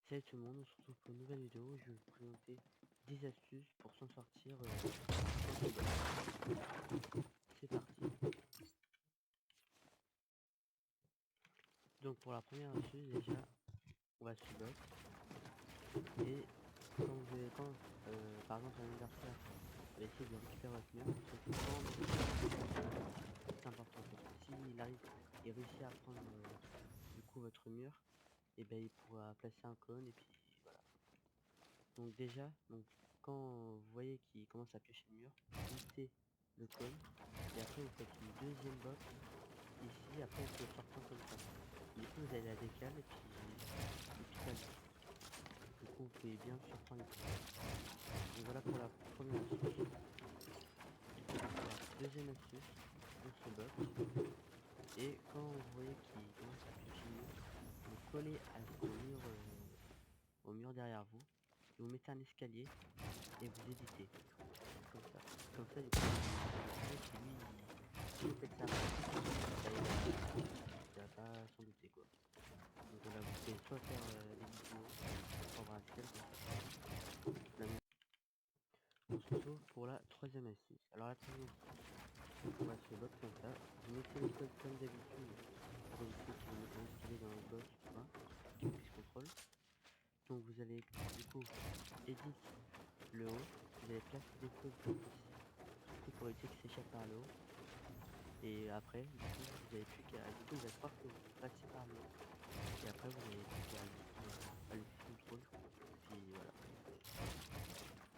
Salut tout le monde, on se retrouve pour une nouvelle vidéo. Je vais vous présenter 10 astuces pour s'en sortir sans ce bug. C'est parti. Donc pour la première astuce, déjà, on va sur bot. Et quand par exemple un adversaire va essayer de récupérer votre mur, il faut prendre. C'est important parce que s'il arrive et réussit à prendre du coup votre mur, et ben il pourra placer un cône et puis voilà. Donc déjà, quand vous voyez qu'il commence à piocher le mur, montez le cône et après vous faites une deuxième box ici, après vous pouvez sortir comme ça. Du coup vous allez la décaler et puis ça. Du coup vous pouvez bien surprendre les cônes. Donc voilà pour la première astuce. Donc pour la deuxième astuce, on se box et quand vous voyez qu'il commence à piocher le mur, vous collez au mur derrière vous, et vous mettez un escalier et vous éditez. Comme ça. Comme ça, du coup, si lui, si vous faites ça, il va pas s'en douter, quoi. Donc voilà, vous pouvez soit faire des vidéos, soit avoir un ciel comme ça. On se retrouve pour la troisième astuce. Alors la troisième astuce, on va se box comme ça. Vous mettez le code comme d'habitude pour éviter que vous mettez un escalier dans le box, tu vois, qu'il puisse contrôle. Donc vous allez, du coup, edit le haut. Vous allez placer des codes comme ceci, pour éviter qu'il s'échappe par le haut. Et après, du coup, vous avez plus qu'à. Du coup, il va croire que vous passez par le haut. Et après, vous avez plus qu'à allumer le contrôle, je crois. Puis voilà.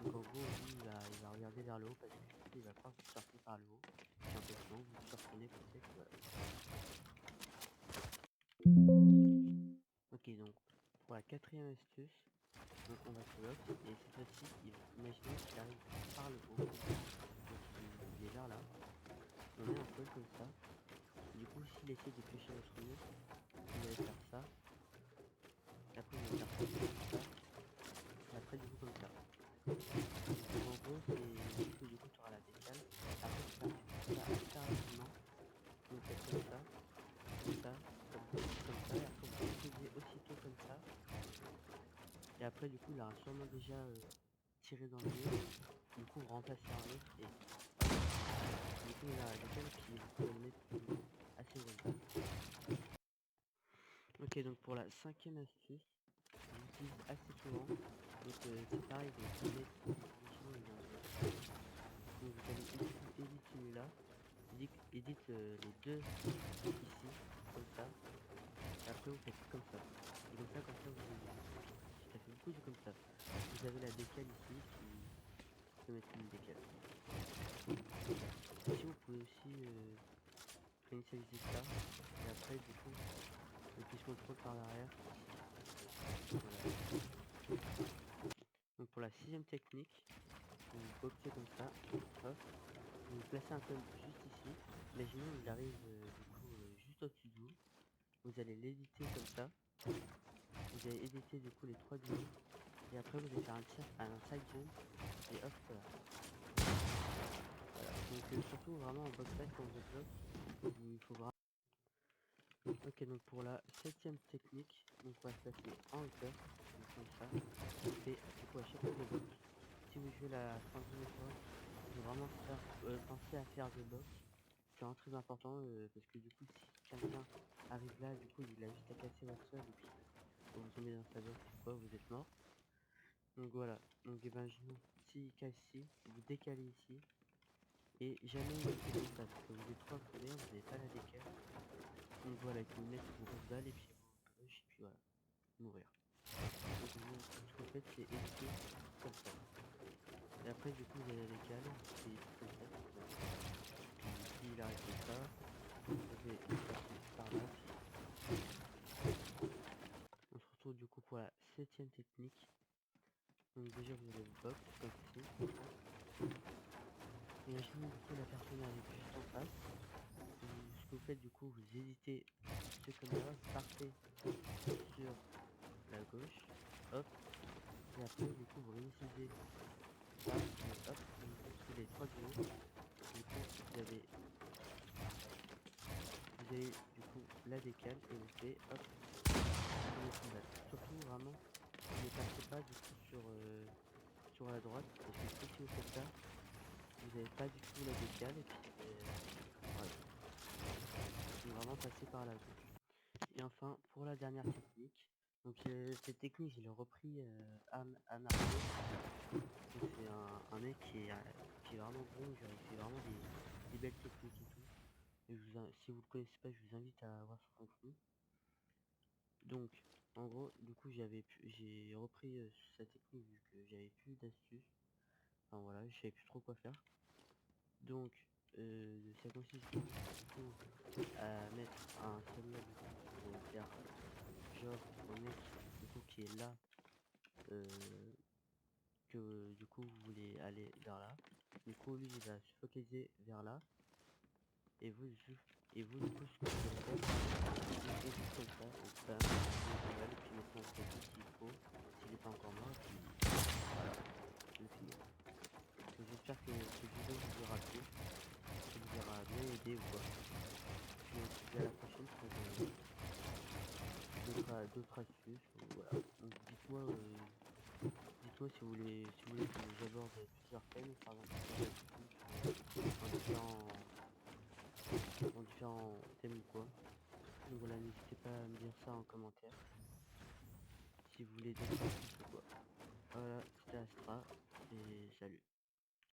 Donc en gros, lui, il va regarder vers le haut parce que du coup, il va croire que vous sortez par le haut. Et en fait, non, vous surprenez comme ça, et puis voilà. Ok, donc pour la quatrième astuce, donc on va se box et cette fois-ci, imaginez qu'il arrive par le haut. Donc il est vers là. On met un col comme ça. Du coup, s'il essaie de piocher votre mur, vous allez faire ça. Et après, vous allez faire ça. Et après, du coup, comme ça. Donc, en gros, c'est juste que du coup, tu auras la décale. Après, tu fais ça assez rapidement. Donc, faites comme ça, comme ça, comme ça. Et après, vous utilisez aussitôt comme ça. Et après, du coup, il aura sûrement déjà tiré dans le mur. Du coup, vous remplacez un autre et hop. Du coup, il a la décale. Puis, vous pouvez le mettre du coup assez haut comme ça. Ok, donc pour la cinquième astuce, j'utilise assez souvent. Donc c'est pareil, vous mettez doucement les enveloppes. Donc vous allez edit celui-là, edit les deux ici, comme ça. Et après vous faites comme ça. Et comme ça vous avez. Ça fait beaucoup de comme ça. Vous avez la décale ici qui peut mettre une décale. Ici vous pouvez aussi réinitialiser ça. Et après du coup le push control par l'arrière. Voilà. Donc pour la sixième technique, vous boxez comme ça, hop, vous placez un code juste ici. Imaginons il arrive du coup juste au-dessus de vous. Vous allez l'éditer comme ça. Vous allez éditer du coup les trois du haut. Et après vous allez faire un side jump et hop voilà. Voilà. Donc surtout vraiment en box fight quand vous êtes bloc, il faut vraiment. Ok, donc pour la septième technique, donc on va se placer en hauteur, donc comme ça. Et du coup à chaque fois des box, si vous jouez la troisième étoile, il faut vraiment penser à faire des box. C'est vraiment très important parce que du coup si quelqu'un arrive là, du coup il a juste à casser votre sol et puis vous tombez dans sa box ou quoi, vous êtes mort. Donc voilà, donc imaginons s'il casse ici, vous décalez ici. Et jamais il fait comme ça, parce que vous êtes trop en colère, vous n'avez pas la décale. Donc voilà, il faut mettre vos grosses balles et puis vos push, et puis voilà, mourir. Donc ce que vous faites, c'est éviter comme ça. Et après, du coup, vous avez la décale, c'est comme ça, puis voilà. Puis ici, il arrête comme ça, vous pouvez passer par là, puis on se retrouve du coup pour la septième technique. Donc déjà, vous allez vous box, comme ceci, comme ça. Imaginez du coup la personne arrive juste en face. Ce que vous faites du coup, vous hésitez ce comme-là, vous partez sur la gauche, hop, et après du coup vous réutilisez ça, et hop, vous construisez les trois du haut, du coup vous avez du coup la décale et vous faites hop, surtout vraiment pas du tout sur la droite, parce que si vous faites ça, vous n'avez pas du tout la décale, et puis voilà, faut vraiment passer par la gauche. Et enfin, pour la dernière technique, donc cette technique, je l'ai repris à Naruto. Donc c'est un mec qui est vraiment bon, genre il fait vraiment des belles techniques et tout. Et si vous le connaissez pas, je vous invite à voir son contenu. Donc, en gros, du coup, j'ai repris sa technique vu que j'avais plus d'astuces. Enfin voilà, je savais plus trop quoi faire. Donc, ça consiste du coup à mettre un soldat du coup pour faire genre au mec du coup qui est là, que du coup vous voulez aller vers là. Du coup lui il va se focaliser vers là. Et vous du coup ce que vous allez faire, c'est juste comme ça, et bam, vous avez, et puis maintenant vous faites tout ce qu'il faut, s'il n'est pas encore mort, et puis voilà, le finir. Donc j'espère que cette vidéo vous aura plu, ça vous aura bien aidé ou quoi. Puis on se dit à la prochaine pour d'autres astuces, voilà. Donc dites-moi si vous voulez que j'aborde plusieurs thèmes, par exemple plusieurs astuces en différents thèmes ou quoi. Donc voilà, n'hésitez pas à me dire ça en commentaire si vous voulez d'autres astuces ou quoi. Voilà, c'était Astra et salut.